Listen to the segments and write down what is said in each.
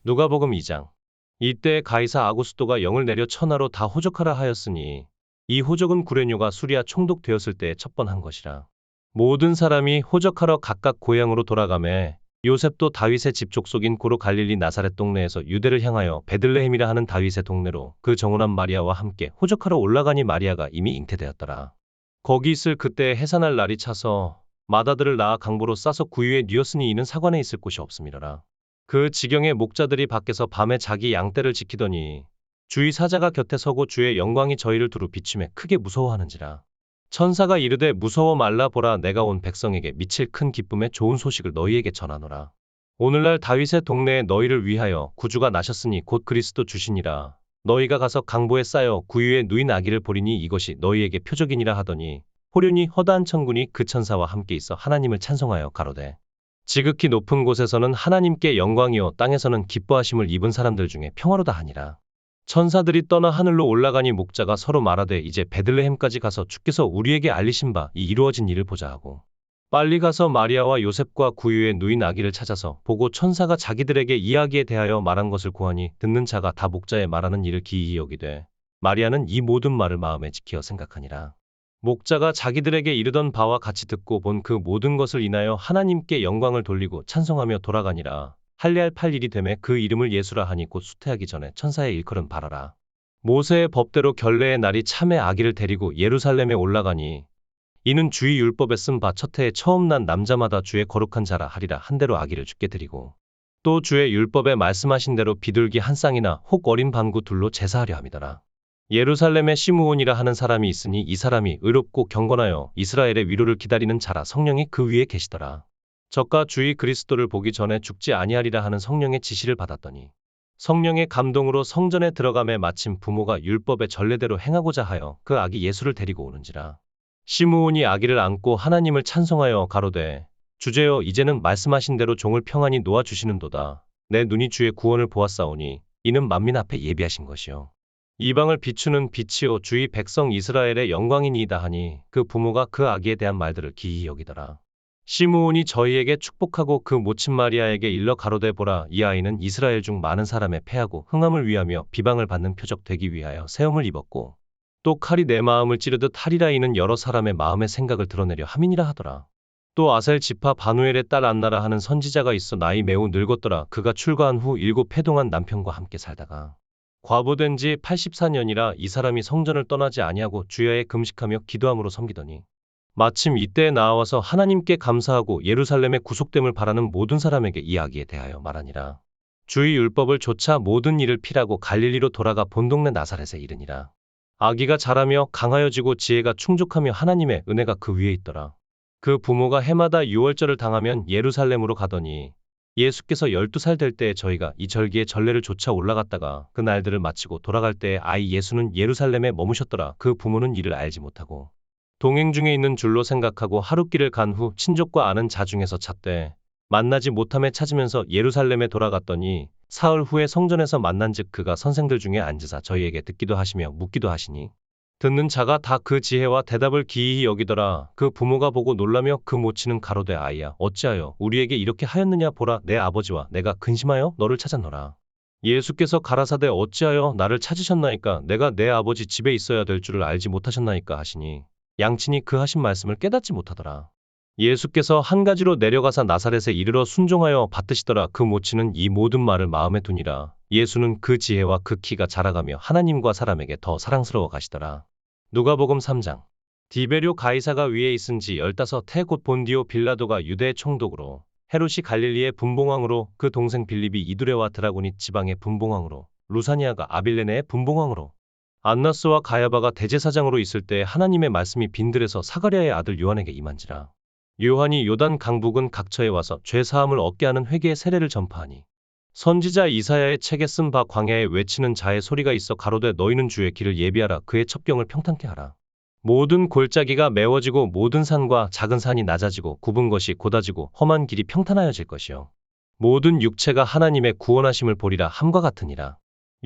누가복음 2장. 이때 가이사 아구스도가 영을 내려 천하로 다 호적하라 하였으니 이 호적은 구레뇨가 수리아 총독되었을 때에 첩번한 것이라. 모든 사람이 호적하러 각각 고향으로 돌아가매 요셉도 다윗의 집 족속인 고로 갈릴리 나사렛 동네에서 유대를 향하여 베들레헴이라 하는 다윗의 동네로 그 정혼한 마리아와 함께 호적하러 올라가니 마리아가 이미 잉태되었더라. 거기 있을 그때에 해산할 날이 차서 마다들을 낳아 강보로 싸서 구유에 뉘었으니 이는 사관에 있을 곳이 없음이러라. 그 지경에 목자들이 밖에서 밤에 자기 양떼를 지키더니 주의 사자가 곁에 서고 주의 영광이 저희를 두루 비추매 크게 무서워하는지라. 천사가 이르되 무서워 말라 보라 내가 온 백성에게 미칠 큰 기쁨의 좋은 소식을 너희에게 전하노라. 오늘날 다윗의 동네에 너희를 위하여 구주가 나셨으니 곧 그리스도 주시니라. 너희가 가서 강보에 싸여 구유에 누인 아기를 보리니 이것이 너희에게 표적이니라 하더니 호련히 허다한 천군이 그 천사와 함께 있어 하나님을 찬송하여 가로되 지극히 높은 곳에서는 하나님께 영광이요 땅에서는 기뻐하심을 입은 사람들 중에 평화로다 하니라. 천사들이 떠나 하늘로 올라가니 목자가 서로 말하되 이제 베들레헴까지 가서 주께서 우리에게 알리신 바 이 이루어진 일을 보자 하고 빨리 가서 마리아와 요셉과 구유에 누인 아기를 찾아서 보고 천사가 자기들에게 이야기에 대하여 말한 것을 고하니 듣는 자가 다 목자의 말하는 일을 기이히 여기되 마리아는 이 모든 말을 마음에 지키어 생각하니라. 목자가 자기들에게 이르던 바와 같이 듣고 본 그 모든 것을 인하여 하나님께 영광을 돌리고 찬송하며 돌아가니라. 할례할 8일이 되매 그 이름을 예수라 하니 곧 수태하기 전에 천사의 일컬음 바라라. 모세의 법대로 결례의 날이 참에 아기를 데리고 예루살렘에 올라가니 이는 주의 율법에 쓴 바 첫 해에 처음 난 남자마다 주의 거룩한 자라 하리라 한 대로 아기를 주께 드리고 또 주의 율법에 말씀하신 대로 비둘기 한 쌍이나 혹 어린 방구 둘로 제사하려 함이더라. 예루살렘에 시므온이라 하는 사람이 있으니 이 사람이 의롭고 경건하여 이스라엘의 위로를 기다리는 자라 성령이 그 위에 계시더라. 저가 주의 그리스도를 보기 전에 죽지 아니하리라 하는 성령의 지시를 받았더니 성령의 감동으로 성전에 들어가매 마침 부모가 율법의 전례대로 행하고자 하여 그 아기 예수를 데리고 오는지라. 시므온이 아기를 안고 하나님을 찬송하여 가로되 주제여 이제는 말씀하신 대로 종을 평안히 놓아 주시는도다. 내 눈이 주의 구원을 보았사오니 이는 만민 앞에 예비하신 것이요 이방을 비추는 빛이요 주의 백성 이스라엘의 영광이니이다 하니 그 부모가 그 아기에 대한 말들을 기이히 여기더라. 시므온이 저희에게 축복하고 그 모친 마리아에게 일러 가로되 보라 이 아이는 이스라엘 중 많은 사람의 패하고 흥함을 위하며 비방을 받는 표적 되기 위하여 세움을 입었고 또 칼이 내 마음을 찌르듯 하리라 이는 여러 사람의 마음의 생각을 드러내려 함이니라 하더라. 또 아셀 지파 바누엘의 딸 안나라 하는 선지자가 있어 나이 매우 늙었더라. 그가 출가한 후 7해 동안 남편과 함께 살다가 과부된 지 84년이라 이 사람이 성전을 떠나지 아니하고 주야에 금식하며 기도함으로 섬기더니 마침 이때에 나와서 하나님께 감사하고 예루살렘의 구속됨을 바라는 모든 사람에게 이 아기에 대하여 말하니라. 주의 율법을 좇아 모든 일을 필하고 갈릴리로 돌아가 본 동네 나사렛에 이르니라. 아기가 자라며 강하여지고 지혜가 충족하며 하나님의 은혜가 그 위에 있더라. 그 부모가 해마다 유월절을 당하면 예루살렘으로 가더니 예수께서 12살 될 때에 저희가 이 절기의 전례를 좇아 올라갔다가 그 날들을 마치고 돌아갈 때에 아이 예수는 예루살렘에 머무셨더라. 그 부모는 이를 알지 못하고 동행 중에 있는 줄로 생각하고 하룻길을 간 후 친족과 아는 자 중에서 찾되 만나지 못함에 찾으면서 예루살렘에 돌아갔더니 사흘 후에 성전에서 만난즉 그가 선생들 중에 앉으사 저희에게 듣기도 하시며 묻기도 하시니 듣는 자가 다 그 지혜와 대답을 기이히 여기더라. 그 부모가 보고 놀라며 그 모친은 가로되 아이야 어찌하여 우리에게 이렇게 하였느냐 보라 내 아버지와 내가 근심하여 너를 찾았노라. 예수께서 가라사대 어찌하여 나를 찾으셨나이까 내가 내 아버지 집에 있어야 될 줄을 알지 못하셨나이까 하시니 양친이 그 하신 말씀을 깨닫지 못하더라. 예수께서 한 가지로 내려가사 나사렛에 이르러 순종하여 받드시더라. 그 모친은 이 모든 말을 마음에 두니라. 예수는 그 지혜와 그 키가 자라가며 하나님과 사람에게 더 사랑스러워 가시더라. 누가복음 3장. 디베료 가이사가 위에 있은지 15해 곧 본디오 빌라도가 유대의 총독으로 헤롯이 갈릴리의 분봉왕으로 그 동생 빌립이 이두레와 드라고니 지방의 분봉왕으로 루사니아가 아빌레네의 분봉왕으로 안나스와 가야바가 대제사장으로 있을 때 하나님의 말씀이 빈들에서 사가랴의 아들 요한에게 임한지라. 요한이 요단 강북은 각처에 와서 죄 사함을 얻게 하는 회개의 세례를 전파하니 선지자 이사야의 책에 쓴 바 광야에 외치는 자의 소리가 있어 가로되 너희는 주의 길을 예비하라 그의 첩경을 평탄케 하라. 모든 골짜기가 메워지고 모든 산과 작은 산이 낮아지고 굽은 것이 곧아지고 험한 길이 평탄하여질 것이요 모든 육체가 하나님의 구원하심을 보리라 함과 같으니라.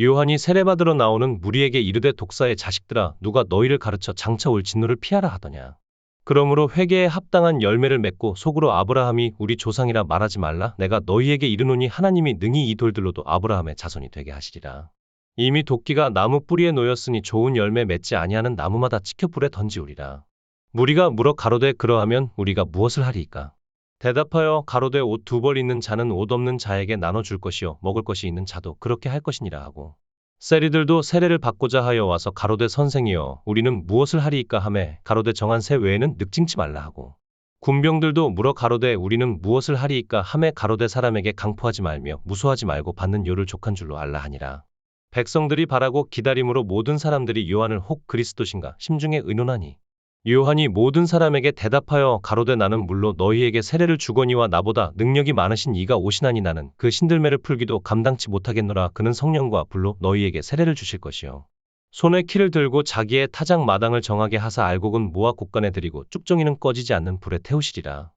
요한이 세례받으러 나오는 무리에게 이르되 독사의 자식들아 누가 너희를 가르쳐 장차 올 진노를 피하라 하더냐. 그러므로 회개에 합당한 열매를 맺고 속으로 아브라함이 우리 조상이라 말하지 말라. 내가 너희에게 이르노니 하나님이 능히 이 돌들로도 아브라함의 자손이 되게 하시리라. 이미 도끼가 나무 뿌리에 놓였으니 좋은 열매 맺지 아니하는 나무마다 치켜 불에 던지우리라. 무리가 물어 가로되 그러하면 우리가 무엇을 하리이까? 대답하여 가로되 옷 두 벌 있는 자는 옷 없는 자에게 나눠줄 것이요 먹을 것이 있는 자도 그렇게 할 것이니라 하고, 세리들도 세례를 받고자 하여 와서 가로되 선생이여 우리는 무엇을 하리이까 하매 가로되 정한 새 외에는 늑징치 말라 하고, 군병들도 물어 가로되 우리는 무엇을 하리이까 하매 가로되 사람에게 강포하지 말며 무소하지 말고 받는 요를 족한 줄로 알라 하니라. 백성들이 바라고 기다림으로 모든 사람들이 요한을 혹 그리스도신가 심중에 의논하니, 요한이 모든 사람에게 대답하여 가로되 나는 물로 너희에게 세례를 주거니와 나보다 능력이 많으신 이가 오시나니 나는 그 신들매를 풀기도 감당치 못하겠노라. 그는 성령과 불로 너희에게 세례를 주실 것이요 손에 키를 들고 자기의 타작 마당을 정하게 하사 알곡은 모아 곳간에 들이고 쭉정이는 꺼지지 않는 불에 태우시리라.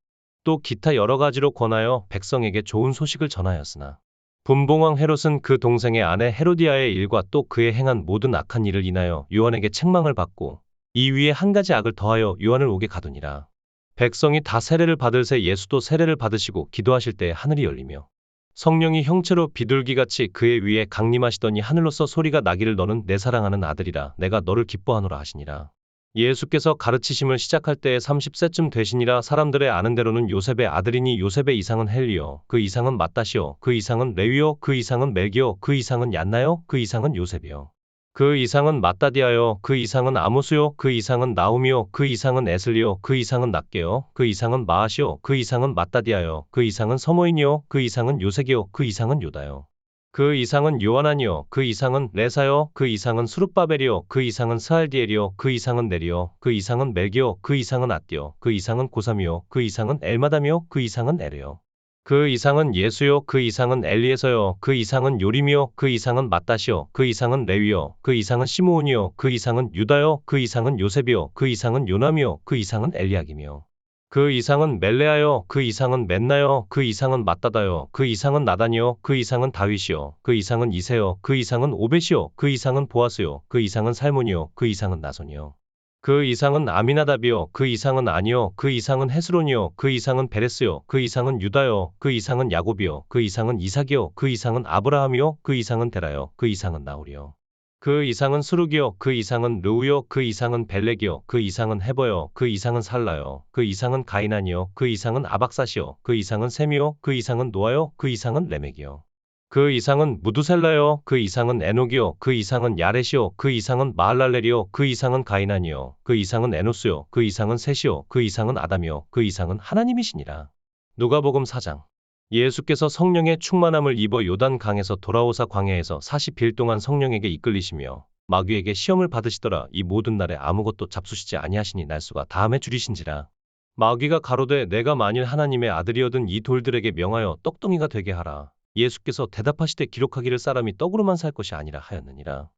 또 기타 여러 가지로 권하여 백성에게 좋은 소식을 전하였으나 분봉왕 헤롯은 그 동생의 아내 헤로디아의 일과 또 그의 행한 모든 악한 일을 인하여 요한에게 책망을 받고 이 위에 한 가지 악을 더하여 요한을 옥에 가두니라. 백성이 다 세례를 받을 새 예수도 세례를 받으시고 기도하실 때에 하늘이 열리며 성령이 형체로 비둘기같이 그의 위에 강림하시더니 하늘로서 소리가 나기를 너는 내 사랑하는 아들이라 내가 너를 기뻐하노라 하시니라. 예수께서 가르치심을 시작할 때에 30세쯤 되시니라. 사람들의 아는 대로는 요셉의 아들이니 요셉의 이상은 헬리요 그 이상은 맏다시요 그 이상은 레위요 그 이상은 멜기요 그 이상은 얀나요 그 이상은 요셉이요 그 이상은 마따디아요 그 이상은 아모스요 그 이상은 나움이요 그 이상은 에슬리요 그 이상은 낫게요 그 이상은 마아시요 그 이상은 마따디아요 그 이상은 서모인이요 그 이상은 요색이요 그 이상은 요다요 그 이상은 요하나니요 그 이상은 레사요 그 이상은 수룹바벨이요 그 이상은 스알디엘이요 그 이상은 네리요 그 이상은 멜기요 그 이상은 앗디요 그 이상은 고삼이요 그 이상은 엘마담이요 그 이상은 에레요 그 이상은 예수요 그 이상은 엘리에서요 그 이상은 요림이요 그 이상은 맏다시요 그 이상은 레위요 그 이상은 시므온이요 그 이상은 유다요 그 이상은 요셉이요 그 이상은 요남이요 그 이상은 엘리야김이요 그 이상은 멜레아요 그 이상은 맨나요 그 이상은 맏다다요 그 이상은 나단이요 그 이상은 다윗이요 그 이상은 이세요 그 이상은 오벳이요 그 이상은 보아스요 그 이상은 살몬이요 그 이상은 나손이요 그 이상은 아미나답이요 그 이상은 아니요 그 이상은 헤스론이요 그 이상은 베레스요 그 이상은 유다요 그 이상은 야곱이요 그 이상은 이삭이요 그 이상은 아브라함이요 그 이상은 데라요 그 이상은 나홀이요 그 이상은 스룹이요 그 이상은 르우요 그 이상은 벨렉이요 그 이상은 헤버요 그 이상은 살라요 그 이상은 가이난이요 그 이상은 아박사시요 그 이상은 셈이요 그 이상은 노아요 그 이상은 레멕이요 그 이상은 무두셀라요 그 이상은 에녹이요 그 이상은 야렛이요 그 이상은 마할랄렐이요 그 이상은 가이난이요 그 이상은 에노스요 그 이상은 셋이요 그 이상은 아담이요 그 이상은 하나님이시니라. 누가복음 4장. 예수께서 성령의 충만함을 입어 요단 강에서 돌아오사 광야에서 40일 동안 성령에게 이끌리시며 마귀에게 시험을 받으시더라. 이 모든 날에 아무것도 잡수시지 아니하시니 날수가 다함에 줄이신지라. 마귀가 가로되 내가 만일 하나님의 아들이어든 이 돌들에게 명하여 떡덩이가 되게 하라. 예수께서 대답하시되 기록하기를 사람이 떡으로만 살 것이 아니라 하였느니라.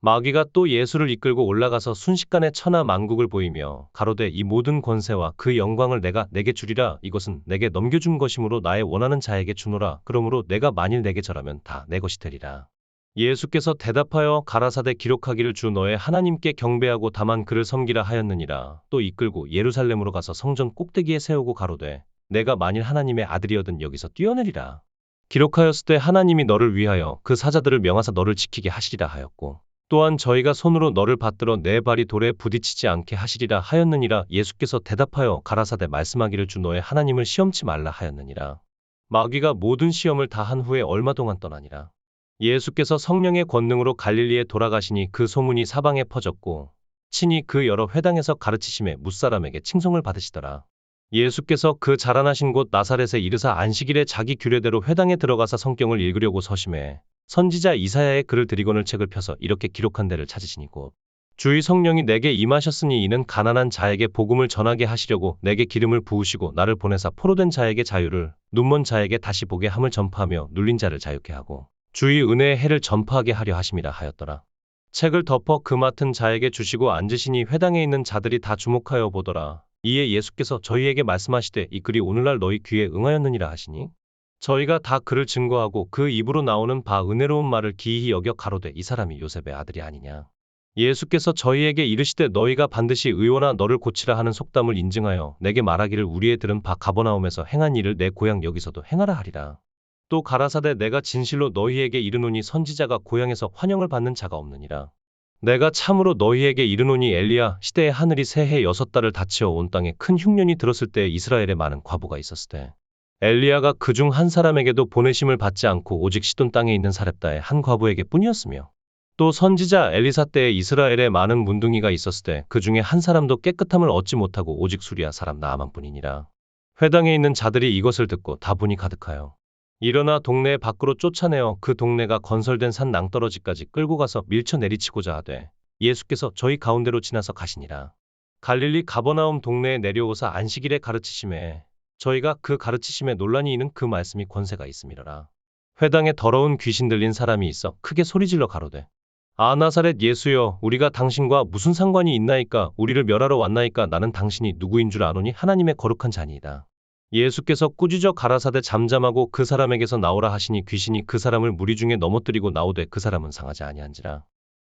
마귀가 또 예수를 이끌고 올라가서 순식간에 천하 만국을 보이며 가로되 이 모든 권세와 그 영광을 내가 내게 주리라. 이것은 내게 넘겨준 것이므로 나의 원하는 자에게 주노라. 그러므로 내가 만일 내게 절하면 다 내 것이 되리라. 예수께서 대답하여 가라사대 기록하기를 주 너의 하나님께 경배하고 다만 그를 섬기라 하였느니라. 또 이끌고 예루살렘으로 가서 성전 꼭대기에 세우고 가로되 내가 만일 하나님의 아들이어든 여기서 뛰어내리라. 기록하였을 때 하나님이 너를 위하여 그 사자들을 명하사 너를 지키게 하시리라 하였고 또한 저희가 손으로 너를 받들어 내 발이 돌에 부딪히지 않게 하시리라 하였느니라. 예수께서 대답하여 가라사대 말씀하기를 주 너의 하나님을 시험치 말라 하였느니라. 마귀가 모든 시험을 다 한 후에 얼마 동안 떠나니라. 예수께서 성령의 권능으로 갈릴리에 돌아가시니 그 소문이 사방에 퍼졌고 친히 그 여러 회당에서 가르치심에 뭇사람에게 칭송을 받으시더라. 예수께서 그 자라나신 곳 나사렛에 이르사 안식일에 자기 규례대로 회당에 들어가사 성경을 읽으려고 서심해 선지자 이사야의 글을 드리고는 책을 펴서 이렇게 기록한 데를 찾으시니 곧 주의 성령이 내게 임하셨으니 이는 가난한 자에게 복음을 전하게 하시려고 내게 기름을 부으시고 나를 보내사 포로된 자에게 자유를 눈먼 자에게 다시 보게 함을 전파하며 눌린 자를 자유케 하고 주의 은혜의 해를 전파하게 하려 하심이라 하였더라. 책을 덮어 그 맡은 자에게 주시고 앉으시니 회당에 있는 자들이 다 주목하여 보더라. 이에 예수께서 저희에게 말씀하시되 이 글이 오늘날 너희 귀에 응하였느니라 하시니 저희가 다 그를 증거하고 그 입으로 나오는 바 은혜로운 말을 기이히 여겨 가로되 이 사람이 요셉의 아들이 아니냐. 예수께서 저희에게 이르시되 너희가 반드시 의원아 너를 고치라 하는 속담을 인증하여 내게 말하기를 우리의 들은 바 가버나움에서 행한 일을 내 고향 여기서도 행하라 하리라. 또 가라사대 내가 진실로 너희에게 이르노니 선지자가 고향에서 환영을 받는 자가 없느니라. 내가 참으로 너희에게 이르노니 엘리야 시대에 하늘이 새해 6달을 닫히어 온 땅에 큰 흉년이 들었을 때 이스라엘에 많은 과부가 있었을 때 엘리야가 그중 한 사람에게도 보내심을 받지 않고 오직 시돈 땅에 있는 사렙다의 한 과부에게 뿐이었으며 또 선지자 엘리사 때에 이스라엘에 많은 문둥이가 있었을 때 그 중에 한 사람도 깨끗함을 얻지 못하고 오직 수리아 사람 나아만뿐이니라. 회당에 있는 자들이 이것을 듣고 다분히 가득하여 일어나 동네 밖으로 쫓아내어 그 동네가 건설된 산 낭떠러지까지 끌고 가서 밀쳐 내리치고자 하되 예수께서 저희 가운데로 지나서 가시니라. 갈릴리 가버나움 동네에 내려오사 안식일에 가르치심에 저희가 그 가르치심에 논란이 있는 그 말씀이 권세가 있음이러라. 회당에 더러운 귀신 들린 사람이 있어 크게 소리질러 가로되 아 나사렛 예수여 우리가 당신과 무슨 상관이 있나이까 우리를 멸하러 왔나이까 나는 당신이 누구인 줄 아노니 하나님의 거룩한 자니이다. 예수께서 꾸짖어 가라사대 잠잠하고 그 사람에게서 나오라 하시니 귀신이 그 사람을 무리 중에 넘어뜨리고 나오되 그 사람은 상하지 아니한지라.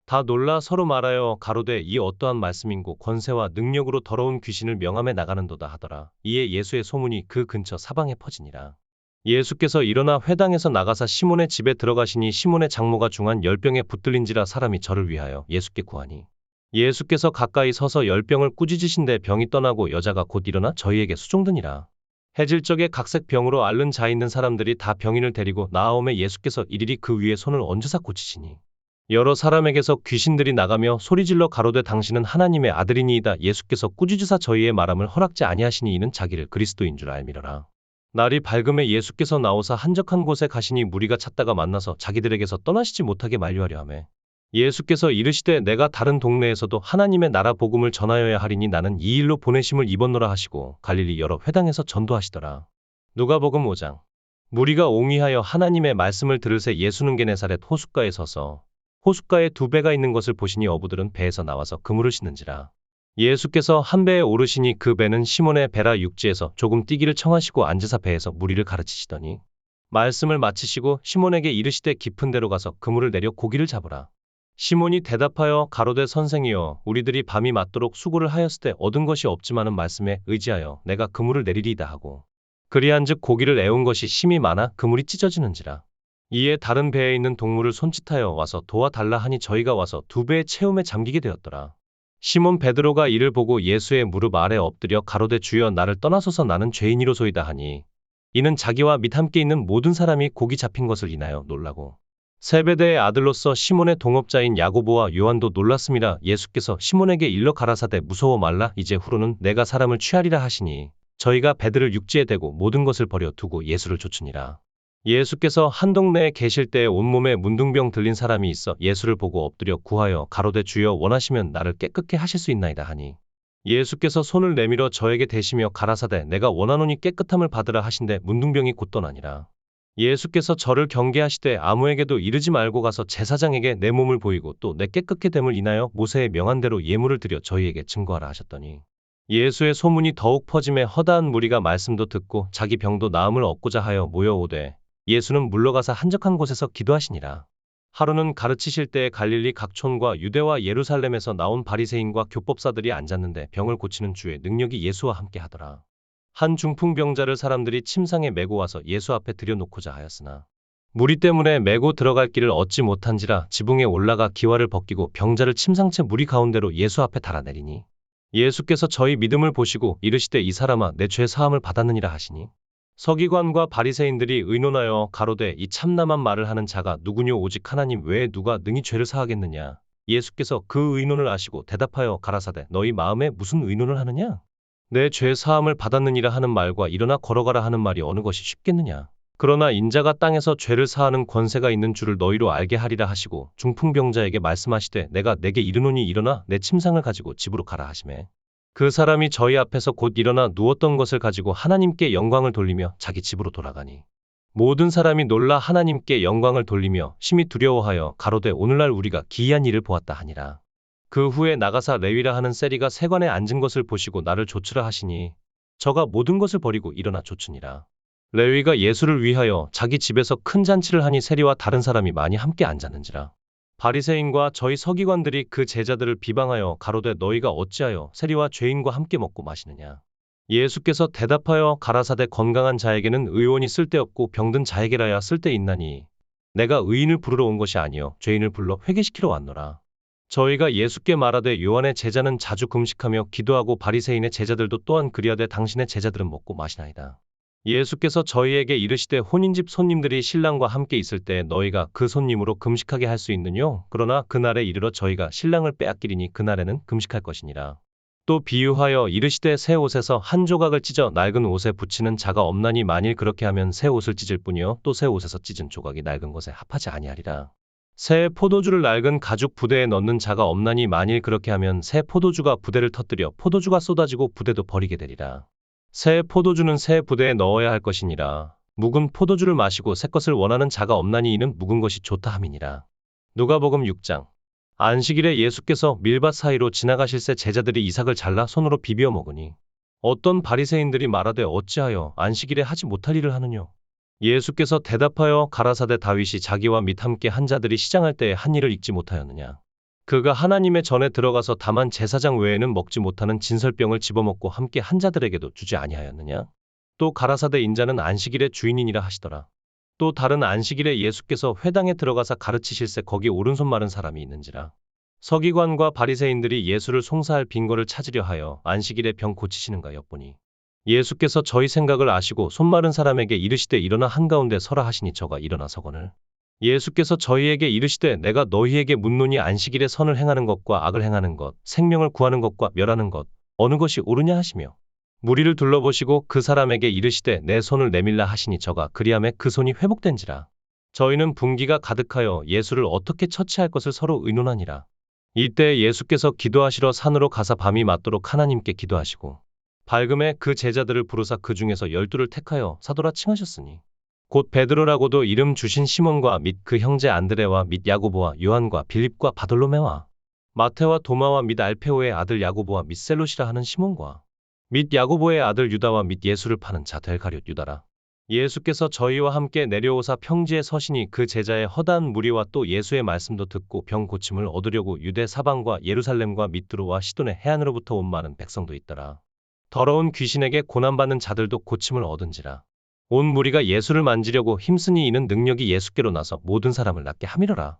다 놀라 서로 말하여 가로되 이 어떠한 말씀인고 권세와 능력으로 더러운 귀신을 명함에 나가는도다 하더라. 이에 예수의 소문이 그 근처 사방에 퍼지니라. 예수께서 일어나 회당에서 나가사 시몬의 집에 들어가시니 시몬의 장모가 중한 열병에 붙들린지라 사람이 저를 위하여 예수께 구하니 예수께서 가까이 서서 열병을 꾸짖으신데 병이 떠나고 여자가 곧 일어나 저희에게 수종드니라. 해질 적에 각색 병으로 앓는 자 있는 사람들이 다 병인을 데리고 나아오매 예수께서 일일이 그 위에 손을 얹으사 고치시니 여러 사람에게서 귀신들이 나가며 소리질러 가로되 당신은 하나님의 아들이니이다. 예수께서 꾸짖으사 저희의 말함을 허락지 아니하시니 이는 자기를 그리스도인 줄 알미러라. 날이 밝음에 예수께서 나오사 한적한 곳에 가시니 무리가 찾다가 만나서 자기들에게서 떠나시지 못하게 만류하려 하매 예수께서 이르시되 내가 다른 동네에서도 하나님의 나라 복음을 전하여야 하리니 나는 이 일로 보내심을 입었노라 하시고 갈릴리 여러 회당에서 전도하시더라. 누가복음 5장. 무리가 옹이하여 하나님의 말씀을 들으세 예수는 게네사렛 호숫가에 서서 호숫가에 두 배가 있는 것을 보시니 어부들은 배에서 나와서 그물을 싣는지라. 예수께서 한 배에 오르시니 그 배는 시몬의 배라 육지에서 조금 뛰기를 청하시고 앉으사 배에서 무리를 가르치시더니 말씀을 마치시고 시몬에게 이르시되 깊은 데로 가서 그물을 내려 고기를 잡으라. 시몬이 대답하여 가로되 선생이여 우리들이 밤이 맞도록 수고를 하였을 때 얻은 것이 없지만은 말씀에 의지하여 내가 그물을 내리리이다 하고 그리한즉 고기를 애운 것이 심히 많아 그물이 찢어지는지라. 이에 다른 배에 있는 동물을 손짓하여 와서 도와달라 하니 저희가 와서 두 배의 채움에 잠기게 되었더라. 시몬 베드로가 이를 보고 예수의 무릎 아래 엎드려 가로되 주여 나를 떠나소서 나는 죄인이로소이다 하니 이는 자기와 및 함께 있는 모든 사람이 고기 잡힌 것을 인하여 놀라고 세베대의 아들로서 시몬의 동업자인 야고보와 요한도 놀랐음이라. 예수께서 시몬에게 일러 가라사대 무서워 말라 이제 후로는 내가 사람을 취하리라 하시니 저희가 배들을 육지에 대고 모든 것을 버려 두고 예수를 좇으니라. 예수께서 한 동네에 계실 때에 온몸에 문둥병 들린 사람이 있어 예수를 보고 엎드려 구하여 가로되 주여 원하시면 나를 깨끗게 하실 수 있나이다 하니 예수께서 손을 내밀어 저에게 대시며 가라사대 내가 원하노니 깨끗함을 받으라 하신대 문둥병이 곧 떠나니라. 예수께서 저를 경계하시되 아무에게도 이르지 말고 가서 제사장에게 내 몸을 보이고 또 내 깨끗게 됨을 인하여 모세의 명한 대로 예물을 드려 저희에게 증거하라 하셨더니 예수의 소문이 더욱 퍼짐에 허다한 무리가 말씀도 듣고 자기 병도 나음을 얻고자 하여 모여오되 예수는 물러가사 한적한 곳에서 기도하시니라. 하루는 가르치실 때에 갈릴리 각촌과 유대와 예루살렘에서 나온 바리새인과 교법사들이 앉았는데 병을 고치는 주의 능력이 예수와 함께 하더라. 한 중풍병자를 사람들이 침상에 메고 와서 예수 앞에 들여놓고자 하였으나 무리 때문에 메고 들어갈 길을 얻지 못한지라 지붕에 올라가 기와를 벗기고 병자를 침상채 무리 가운데로 예수 앞에 달아내리니 예수께서 저희 믿음을 보시고 이르시되 이 사람아 내 죄 사함을 받았느니라 하시니 서기관과 바리새인들이 의논하여 가로되 이 참남한 말을 하는 자가 누구뇨 오직 하나님 외에 누가 능히 죄를 사하겠느냐. 예수께서 그 의논을 아시고 대답하여 가라사대 너희 마음에 무슨 의논을 하느냐. 내 죄 사함을 받았느니라 하는 말과 일어나 걸어가라 하는 말이 어느 것이 쉽겠느냐. 그러나 인자가 땅에서 죄를 사하는 권세가 있는 줄을 너희로 알게 하리라 하시고 중풍병자에게 말씀하시되 내가 내게 이르노니 일어나 내 침상을 가지고 집으로 가라 하시매 그 사람이 저희 앞에서 곧 일어나 누웠던 것을 가지고 하나님께 영광을 돌리며 자기 집으로 돌아가니 모든 사람이 놀라 하나님께 영광을 돌리며 심히 두려워하여 가로되 오늘날 우리가 기이한 일을 보았다 하니라. 그 후에 나가사 레위라 하는 세리가 세관에 앉은 것을 보시고 나를 좇으라 하시니 저가 모든 것을 버리고 일어나 좇으니라. 레위가 예수를 위하여 자기 집에서 큰 잔치를 하니 세리와 다른 사람이 많이 함께 앉았는지라. 바리새인과 저희 서기관들이 그 제자들을 비방하여 가로되 너희가 어찌하여 세리와 죄인과 함께 먹고 마시느냐. 예수께서 대답하여 가라사대 건강한 자에게는 의원이 쓸데없고 병든 자에게라야 쓸데있나니 내가 의인을 부르러 온 것이 아니요 죄인을 불러 회개시키러 왔노라. 저희가 예수께 말하되 요한의 제자는 자주 금식하며 기도하고 바리새인의 제자들도 또한 그리하되 당신의 제자들은 먹고 마시나이다. 예수께서 저희에게 이르시되 혼인집 손님들이 신랑과 함께 있을 때 너희가 그 손님으로 금식하게 할 수 있느뇨? 그러나 그날에 이르러 저희가 신랑을 빼앗기리니 그날에는 금식할 것이니라. 또 비유하여 이르시되 새 옷에서 한 조각을 찢어 낡은 옷에 붙이는 자가 없나니 만일 그렇게 하면 새 옷을 찢을 뿐이요 또 새 옷에서 찢은 조각이 낡은 것에 합하지 아니하리라. 새 포도주를 낡은 가죽 부대에 넣는 자가 없나니 만일 그렇게 하면 새 포도주가 부대를 터뜨려 포도주가 쏟아지고 부대도 버리게 되리라. 새 포도주는 새 부대에 넣어야 할 것이니라. 묵은 포도주를 마시고 새 것을 원하는 자가 없나니 이는 묵은 것이 좋다 함이니라. 누가복음 6장. 안식일에 예수께서 밀밭 사이로 지나가실새 제자들이 이삭을 잘라 손으로 비벼 먹으니 어떤 바리새인들이 말하되 어찌하여 안식일에 하지 못할 일을 하느뇨. 예수께서 대답하여 가라사대 다윗이 자기와 및 함께 한 자들이 시장할 때에 한 일을 잊지 못하였느냐. 그가 하나님의 전에 들어가서 다만 제사장 외에는 먹지 못하는 진설병을 집어먹고 함께 한 자들에게도 주지 아니하였느냐. 또 가라사대 인자는 안식일의 주인이니라 하시더라. 또 다른 안식일에 예수께서 회당에 들어가사 가르치실새 거기 오른손 마른 사람이 있는지라. 서기관과 바리새인들이 예수를 송사할 빈거를 찾으려 하여 안식일에 병 고치시는가 엿보니 예수께서 저희 생각을 아시고 손 마른 사람에게 이르시되 일어나 한가운데 서라 하시니 저가 일어나 서거늘. 예수께서 저희에게 이르시되 내가 너희에게 묻노니 안식일에 선을 행하는 것과 악을 행하는 것, 생명을 구하는 것과 멸하는 것, 어느 것이 옳으냐 하시며 무리를 둘러보시고 그 사람에게 이르시되 내 손을 내밀라 하시니 저가 그리하매 그 손이 회복된지라. 저희는 분기가 가득하여 예수를 어떻게 처치할 것을 서로 의논하니라. 이때 예수께서 기도하시러 산으로 가사 밤이 맞도록 하나님께 기도하시고 밝음에 그 제자들을 부르사 그 중에서 12를 택하여 사도라 칭하셨으니 곧 베드로라고도 이름 주신 시몬과 및 그 형제 안드레와 및 야고보와 요한과 빌립과 바돌로메와 마테와 도마와 및 알페오의 아들 야고보와 및 셀롯이라 하는 시몬과 및 야고보의 아들 유다와 및 예수를 파는 자 될 가룟 유다라. 예수께서 저희와 함께 내려오사 평지에 서시니 그 제자의 허다한 무리와 또 예수의 말씀도 듣고 병 고침을 얻으려고 유대 사방과 예루살렘과 미뚜로와 시돈의 해안으로부터 온 많은 백성도 있더라. 더러운 귀신에게 고난받는 자들도 고침을 얻은지라. 온 무리가 예수를 만지려고 힘쓰니 이는 능력이 예수께로 나서 모든 사람을 낫게 함이러라.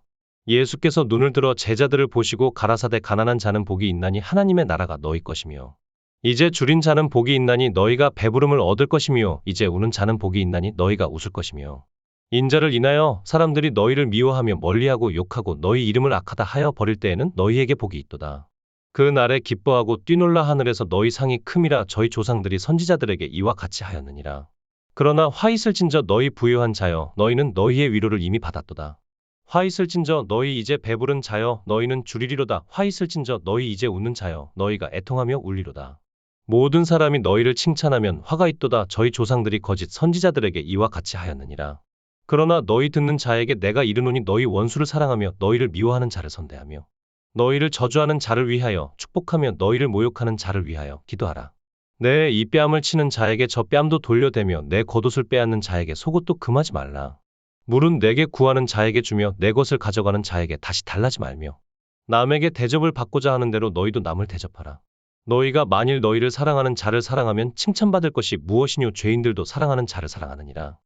예수께서 눈을 들어 제자들을 보시고 가라사대 가난한 자는 복이 있나니 하나님의 나라가 너희 것이며 이제 줄인 자는 복이 있나니 너희가 배부름을 얻을 것이며 이제 우는 자는 복이 있나니 너희가 웃을 것이며 인자를 인하여 사람들이 너희를 미워하며 멀리하고 욕하고 너희 이름을 악하다 하여 버릴 때에는 너희에게 복이 있도다. 그 날에 기뻐하고 뛰놀라 하늘에서 너희 상이 큼이라 저희 조상들이 선지자들에게 이와 같이 하였느니라. 그러나 화 있을진저 너희 부유한 자여 너희는 너희의 위로를 이미 받았도다. 화 있을진저 너희 이제 배부른 자여 너희는 줄이리로다. 화 있을진저 너희 이제 웃는 자여 너희가 애통하며 울리로다. 모든 사람이 너희를 칭찬하면 화가 있도다. 저희 조상들이 거짓 선지자들에게 이와 같이 하였느니라. 그러나 너희 듣는 자에게 내가 이르노니 너희 원수를 사랑하며 너희를 미워하는 자를 선대하며 너희를 저주하는 자를 위하여 축복하며 너희를 모욕하는 자를 위하여 기도하라. 내 이 뺨을 치는 자에게 저 뺨도 돌려대며 내 겉옷을 빼앗는 자에게 속옷도 금하지 말라. 물은 내게 구하는 자에게 주며 내 것을 가져가는 자에게 다시 달라지 말며 남에게 대접을 받고자 하는 대로 너희도 남을 대접하라. 너희가 만일 너희를 사랑하는 자를 사랑하면 칭찬받을 것이 무엇이뇨. 죄인들도 사랑하는 자를 사랑하느니라.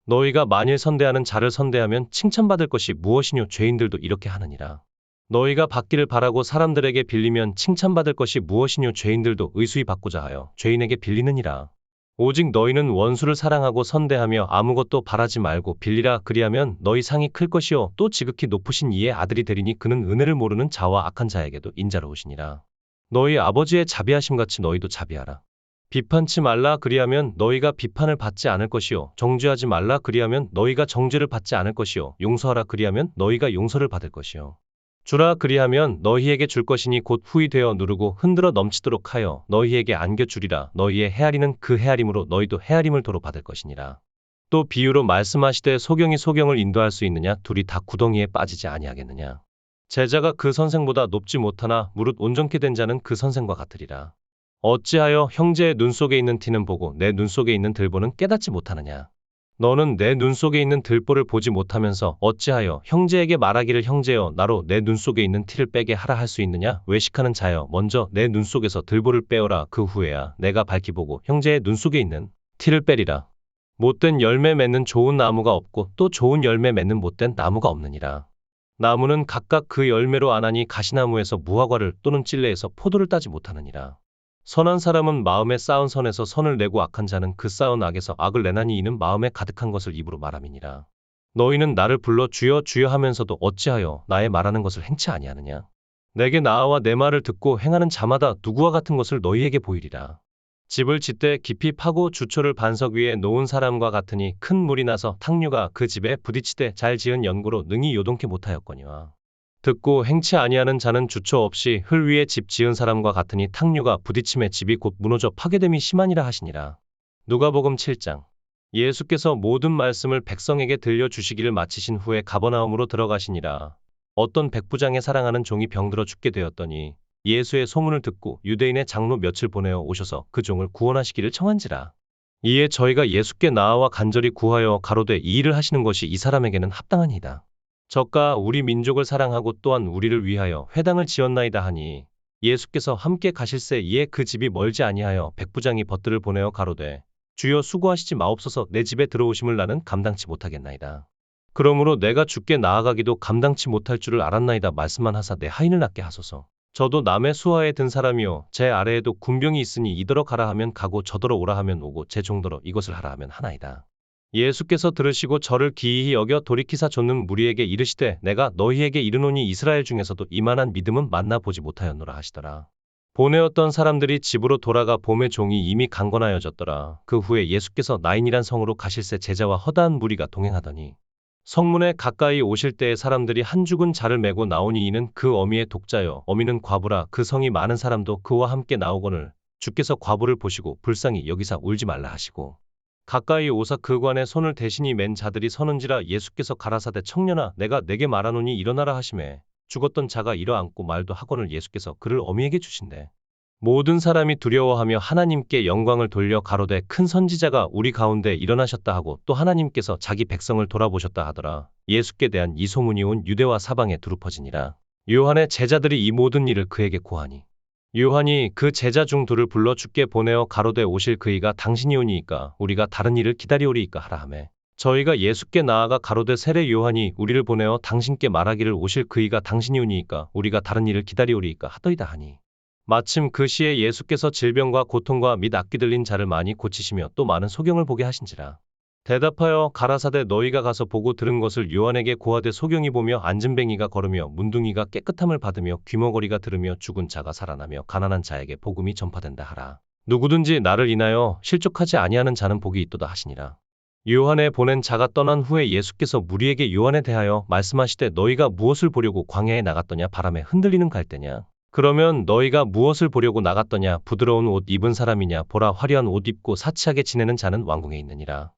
너희가 만일 선대하는 자를 선대하면 칭찬받을 것이 무엇이뇨. 죄인들도 이렇게 하느니라. 너희가 받기를 바라고 사람들에게 빌리면 칭찬받을 것이 무엇이뇨. 죄인들도 의수히 받고자 하여 죄인에게 빌리느니라. 오직 너희는 원수를 사랑하고 선대하며 아무것도 바라지 말고 빌리라. 그리하면 너희 상이 클 것이요 또 지극히 높으신 이의 아들이 되리니 그는 은혜를 모르는 자와 악한 자에게도 인자로우시니라. 너희 아버지의 자비하심같이 너희도 자비하라. 비판치 말라. 그리하면 너희가 비판을 받지 않을 것이요 정죄하지 말라. 그리하면 너희가 정죄를 받지 않을 것이요 용서하라. 그리하면 너희가 용서를 받을 것이요 주라. 그리하면 너희에게 줄 것이니 곧 후히 되어 누르고 흔들어 넘치도록 하여 너희에게 안겨주리라. 너희의 헤아리는 그 헤아림으로 너희도 헤아림을 도로 받을 것이니라. 또 비유로 말씀하시되 소경이 소경을 인도할 수 있느냐. 둘이 다 구덩이에 빠지지 아니하겠느냐. 제자가 그 선생보다 높지 못하나 무릇 온전케 된 자는 그 선생과 같으리라. 어찌하여 형제의 눈 속에 있는 티는 보고 내 눈 속에 있는 들보는 깨닫지 못하느냐. 너는 내 눈 속에 있는 들보를 보지 못하면서 어찌하여 형제에게 말하기를 형제여 나로 내 눈 속에 있는 티를 빼게 하라 할 수 있느냐? 외식하는 자여 먼저 내 눈 속에서 들보를 빼어라. 그 후에야 내가 밝히 보고 형제의 눈 속에 있는 티를 빼리라. 못된 열매 맺는 좋은 나무가 없고 또 좋은 열매 맺는 못된 나무가 없느니라. 나무는 각각 그 열매로 아나니 가시나무에서 무화과를 또는 찔레에서 포도를 따지 못하느니라. 선한 사람은 마음에 쌓은 선에서 선을 내고 악한 자는 그 쌓은 악에서 악을 내나니 이는 마음에 가득한 것을 입으로 말함이니라. 너희는 나를 불러 주여 주여 하면서도 어찌하여 나의 말하는 것을 행치 아니하느냐. 내게 나아와 내 말을 듣고 행하는 자마다 누구와 같은 것을 너희에게 보이리라. 집을 짓되 깊이 파고 주초를 반석 위에 놓은 사람과 같으니 큰 물이 나서 탕류가 그 집에 부딪히되 잘 지은 연고로 능히 요동케 못하였거니와. 듣고 행치 아니하는 자는 주초 없이 흘 위에 집 지은 사람과 같으니 탕류가 부딪힘에 집이 곧 무너져 파괴됨이 심하니라 하시니라. 누가복음 7장. 예수께서 모든 말씀을 백성에게 들려주시기를 마치신 후에 가버나움으로 들어가시니라. 어떤 백부장의 사랑하는 종이 병들어 죽게 되었더니 예수의 소문을 듣고 유대인의 장로 몇을 보내어 오셔서 그 종을 구원하시기를 청한지라. 이에 저희가 예수께 나아와 간절히 구하여 가로되 이 일을 하시는 것이 이 사람에게는 합당하니이다. 저가 우리 민족을 사랑하고 또한 우리를 위하여 회당을 지었나이다 하니 예수께서 함께 가실새 이에 그 집이 멀지 아니하여 백부장이 벗들을 보내어 가로되 주여 수고하시지 마옵소서 내 집에 들어오심을 나는 감당치 못하겠나이다. 그러므로 내가 주께 나아가기도 감당치 못할 줄을 알았나이다 말씀만 하사 내 하인을 낫게 하소서. 저도 남의 수하에 든 사람이요 제 아래에도 군병이 있으니 이더러 가라 하면 가고 저더러 오라 하면 오고 제 종더러 이것을 하라 하면 하나이다. 예수께서 들으시고 저를 기이히 여겨 돌이키사 좇는 무리에게 이르시되 내가 너희에게 이르노니 이스라엘 중에서도 이만한 믿음은 만나 보지 못하였노라 하시더라. 보내었던 사람들이 집으로 돌아가 봄에 종이 이미 강건하여졌더라. 그 후에 예수께서 나인이란 성으로 가실새 제자와 허다한 무리가 동행하더니 성문에 가까이 오실 때에 사람들이 한 죽은 자를 메고 나오니 이는 그 어미의 독자여 어미는 과부라. 그 성이 많은 사람도 그와 함께 나오거늘 주께서 과부를 보시고 불쌍히 여기사 울지 말라 하시고 가까이 오사 그 관에 손을 대신이 맨 자들이 서는지라. 예수께서 가라사대 청년아 내가 내게 말하노니 일어나라 하시매 죽었던 자가 일어앉고 말도 하거늘 예수께서 그를 어미에게 주신대. 모든 사람이 두려워하며 하나님께 영광을 돌려 가로되 큰 선지자가 우리 가운데 일어나셨다 하고 또 하나님께서 자기 백성을 돌아보셨다 하더라. 예수께 대한 이 소문이 온 유대와 사방에 두루 퍼지니라. 요한의 제자들이 이 모든 일을 그에게 고하니 요한이 그 제자 중 둘을 불러 주께 보내어 가로되 오실 그이가 당신이 오니이까 우리가 다른 일을 기다리오리이까 하라 하매 저희가 예수께 나아가 가로되 세례 요한이 우리를 보내어 당신께 말하기를 오실 그이가 당신이 오니이까 우리가 다른 일을 기다리오리이까 하더이다 하니 마침 그 시에 예수께서 질병과 고통과 및 악귀 들린 자를 많이 고치시며 또 많은 소경을 보게 하신지라. 대답하여 가라사대 너희가 가서 보고 들은 것을 요한에게 고하되 소경이 보며 앉은뱅이가 걸으며 문둥이가 깨끗함을 받으며 귀머거리가 들으며 죽은 자가 살아나며 가난한 자에게 복음이 전파된다 하라. 누구든지 나를 인하여 실족하지 아니하는 자는 복이 있도다 하시니라. 요한에 보낸 자가 떠난 후에 예수께서 무리에게 요한에 대하여 말씀하시되 너희가 무엇을 보려고 광야에 나갔더냐 바람에 흔들리는 갈대냐. 그러면 너희가 무엇을 보려고 나갔더냐 부드러운 옷 입은 사람이냐 보라 화려한 옷 입고 사치하게 지내는 자는 왕궁에 있느니라.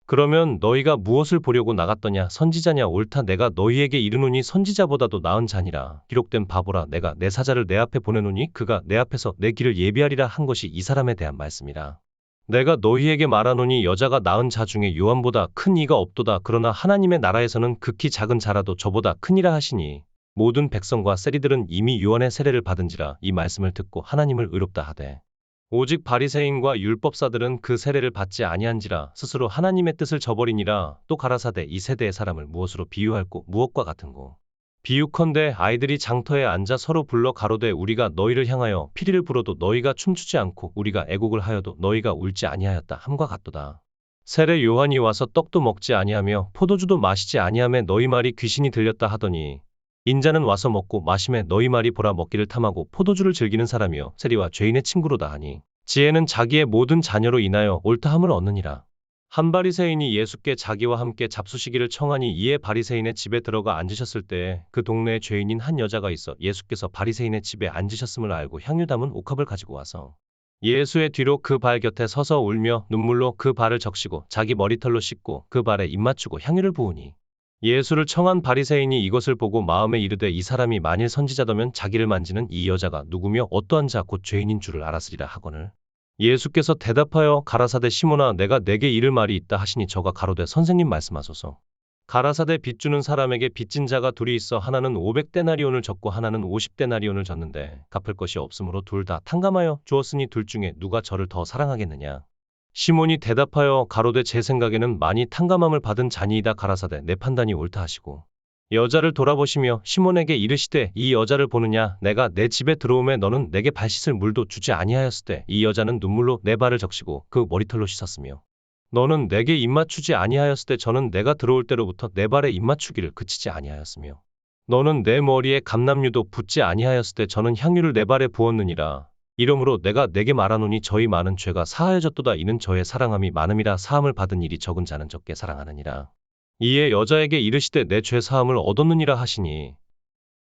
그러면 너희가 무엇을 보려고 나갔더냐 선지자냐 옳다 내가 너희에게 이르노니 선지자보다도 나은 자니라. 기록된 바보라 내가 내 사자를 내 앞에 보내노니 그가 내 앞에서 내 길을 예비하리라 한 것이 이 사람에 대한 말씀이라. 내가 너희에게 말하노니 여자가 낳은 자 중에 요한보다 큰 이가 없도다. 그러나 하나님의 나라에서는 극히 작은 자라도 저보다 크니라 하시니 모든 백성과 세리들은 이미 요한의 세례를 받은지라. 이 말씀을 듣고 하나님을 의롭다 하되 오직 바리새인과 율법사들은 그 세례를 받지 아니한지라. 스스로 하나님의 뜻을 저버리니라. 또 가라사대 이 세대의 사람을 무엇으로 비유할꼬 무엇과 같은고. 비유컨대 아이들이 장터에 앉아 서로 불러 가로되 우리가 너희를 향하여 피리를 불어도 너희가 춤추지 않고 우리가 애곡을 하여도 너희가 울지 아니하였다 함과 같도다. 세례 요한이 와서 떡도 먹지 아니하며 포도주도 마시지 아니하며 너희 말이 귀신이 들렸다 하더니 인자는 와서 먹고 마심에 너희 말이 보라 먹기를 탐하고 포도주를 즐기는 사람이여 세리와 죄인의 친구로다 하니 지혜는 자기의 모든 자녀로 인하여 옳다함을 얻느니라. 한 바리새인이 예수께 자기와 함께 잡수시기를 청하니 이에 바리새인의 집에 들어가 앉으셨을 때에 그 동네에 죄인인 한 여자가 있어 예수께서 바리새인의 집에 앉으셨음을 알고 향유 담은 옥합을 가지고 와서 예수의 뒤로 그 발 곁에 서서 울며 눈물로 그 발을 적시고 자기 머리털로 씻고 그 발에 입 맞추고 향유를 부으니 예수를 청한 바리새인이 이것을 보고 마음에 이르되 이 사람이 만일 선지자더면 자기를 만지는 이 여자가 누구며 어떠한 자 곧 죄인인 줄을 알았으리라 하거늘 예수께서 대답하여 가라사대 시몬아 내가 내게 이를 말이 있다 하시니 저가 가로되 선생님 말씀하소서. 가라사대 빚 주는 사람에게 빚진 자가 둘이 있어 하나는 500데나리온을 졌고 하나는 50데나리온을 졌는데 갚을 것이 없으므로 둘 다 탕감하여 주었으니 둘 중에 누가 저를 더 사랑하겠느냐. 시몬이 대답하여 가로되 제 생각에는 많이 탕감함을 받은 자니이다. 가라사대 내 판단이 옳다 하시고 여자를 돌아보시며 시몬에게 이르시되 이 여자를 보느냐. 내가 내 집에 들어오매 너는 내게 발 씻을 물도 주지 아니하였으되 이 여자는 눈물로 내 발을 적시고 그 머리털로 씻었으며 너는 내게 입맞추지 아니하였으되 저는 내가 들어올 때로부터 내 발에 입맞추기를 그치지 아니하였으며 너는 내 머리에 감람유도 붓지 아니하였으되 저는 향유를 내 발에 부었느니라. 이러므로 내가 내게 말하노니 저희 많은 죄가 사하여졌도다. 이는 저의 사랑함이 많음이라. 사함을 받은 일이 적은 자는 적게 사랑하느니라. 이에 여자에게 이르시되 내 죄 사함을 얻었느니라 하시니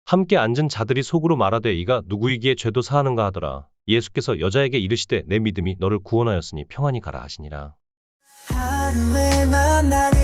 함께 앉은 자들이 속으로 말하되 이가 누구이기에 죄도 사하는가 하더라. 예수께서 여자에게 이르시되 내 믿음이 너를 구원하였으니 평안히 가라 하시니라. 하루에 만난